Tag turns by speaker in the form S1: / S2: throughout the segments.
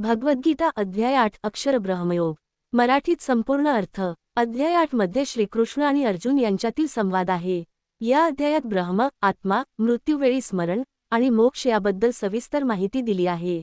S1: भगवद्गीता अध्याय 8 अक्षर ब्रह्मयोग. मराठीत संपूर्ण अर्थ. अध्याय 8 मध्ये श्रीकृष्ण आणि अर्जुन यांच्यातील संवाद आहे. या अध्यायात ब्रह्म, आत्मा, मृत्यूवेळी स्मरण आणि मोक्ष याबद्दल सविस्तर माहिती दिली आहे.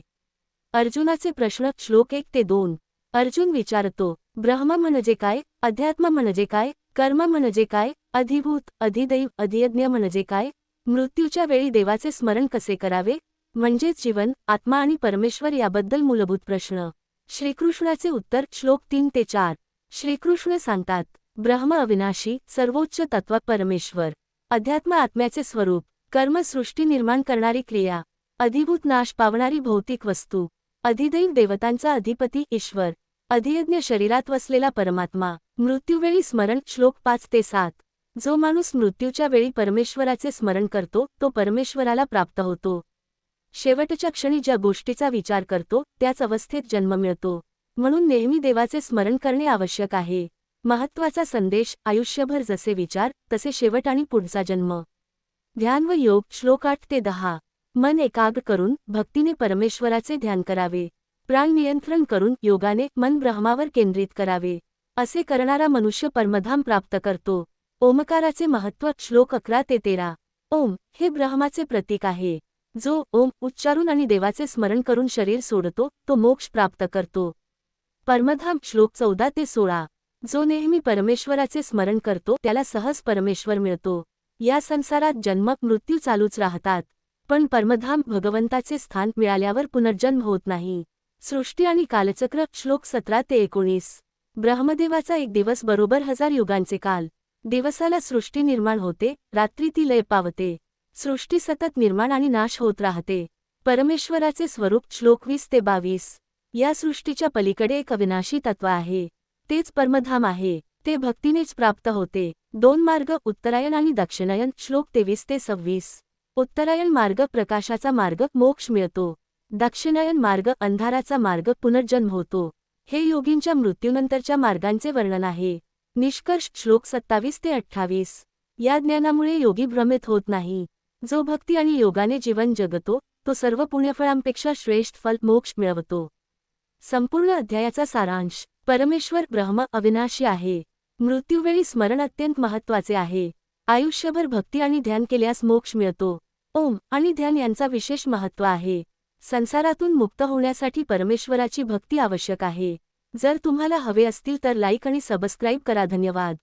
S1: अर्जुनाचे प्रश्न. श्लोक 1 ते 2. अर्जुन विचारतो, ब्रह्म म्हणजे काय, अध्यात्म म्हणजे काय, कर्म म्हणजे काय, अधिभूत, अधिदैव, अधियज्ञ म्हणजे काय, मृत्यूच्या वेळी देवाचे स्मरण कसे करावे, म्हणजेच जीवन, आत्मा आणि परमेश्वर याबद्दल मूलभूत प्रश्न. श्रीकृष्णाचे उत्तर. श्लोक 3 ते 4. श्रीकृष्ण सांगतात, ब्रह्म अविनाशी, सर्वोच्च तत्व परमेश्वर. अध्यात्म आत्म्याचे स्वरूप. कर्म सृष्टी निर्माण करणारी क्रिया. अधिभूत नाश पावणारी भौतिक वस्तू. अधिदैव देवतांचा अधिपती ईश्वर. अधियज्ञ शरीरात वसलेला परमात्मा. मृत्यूवेळी स्मरण. श्लोक 5 ते 7. जो माणूस मृत्यूच्या वेळी परमेश्वराचे स्मरण करतो तो परमेश्वराला प्राप्त होतो. शेवटच्या क्षणी ज्या गोष्टीचा विचार करतो त्याच अवस्थेत जन्म मिळतो. म्हणून नेहमी देवाचे स्मरण करणे आवश्यक आहे. महत्त्वाचा संदेश. आयुष्यभर जसे विचार तसे शेवट आणि पुढचा जन्म. ध्यान व योग. श्लोक 8 ते 10. मन एकाग्र करून भक्तीने परमेश्वराचे ध्यान करावे. प्राण नियंत्रण करून योगाने मन ब्रह्मावर केंद्रित करावे. असे करणारा मनुष्य परमधाम प्राप्त करतो. ओमकाराचे महत्त्व. श्लोक 11 ते 13. ओम हे ब्रह्माचे प्रतीक आहे. जो ओम उच्चारून आणि देवाचे स्मरण करून शरीर सोडतो तो मोक्ष प्राप्त करतो. परमधाम. श्लोक 14 ते 16. जो नेहमी परमेश्वराचे स्मरण करतो त्याला सहज परमेश्वर मिळतो. या संसारात जन्म मृत्यू चालूच राहतात, पण परमधाम भगवंताचे स्थान मिळाल्यावर पुनर्जन्म होत नाही. सृष्टी आणि कालचक्र. श्लोक 17 ते 19. ब्रह्मदेवाचा एक दिवस बरोबर 1000 युगांचे काल. दिवसाला सृष्टी निर्माण होते, रात्री ती लय पावते. सृष्टी सतत निर्माण आणि नाश होत राहते. परमेश्वराचे स्वरूप. श्लोक 20 ते 22. या सृष्टीच्या पलीकडे एक अविनाशी तत्व आहे. तेच परमधाम आहे. ते भक्तीनेच प्राप्त होते. 2 मार्ग. उत्तरायण आणि दक्षिणायन. श्लोक 23 ते 26. उत्तरायण मार्ग प्रकाशाचा मार्ग, मोक्ष मिळतो. दक्षिणायन मार्ग अंधाराचा मार्ग, पुनर्जन्म होतो. हे योगींच्या मृत्यूनंतरच्या मार्गांचे वर्णन आहे. निष्कर्ष. श्लोक 27 ते 28. या ज्ञानामुळे योगी भ्रमित होत नाही. जो भक्ती आणि योगाने जीवन जगतो तो सर्व पुण्यफळांपेक्षा श्रेष्ठ फल मोक्ष मिळवतो. संपूर्ण अध्यायाचा सारांश. परमेश्वर ब्रह्म अविनाशी आहे. मृत्यूवेळी स्मरण अत्यंत महत्त्वाचे आहे. आयुष्यभर भक्ती आणि ध्यान केल्यास मोक्ष मिळतो. ओम आणि ध्यान यांचा विशेष महत्त्व आहे. संसारातून मुक्त होण्यासाठी परमेश्वराची भक्ती आवश्यक आहे. जर तुम्हाला हवे असतील तर लाईक आणि सबस्क्राईब करा. धन्यवाद.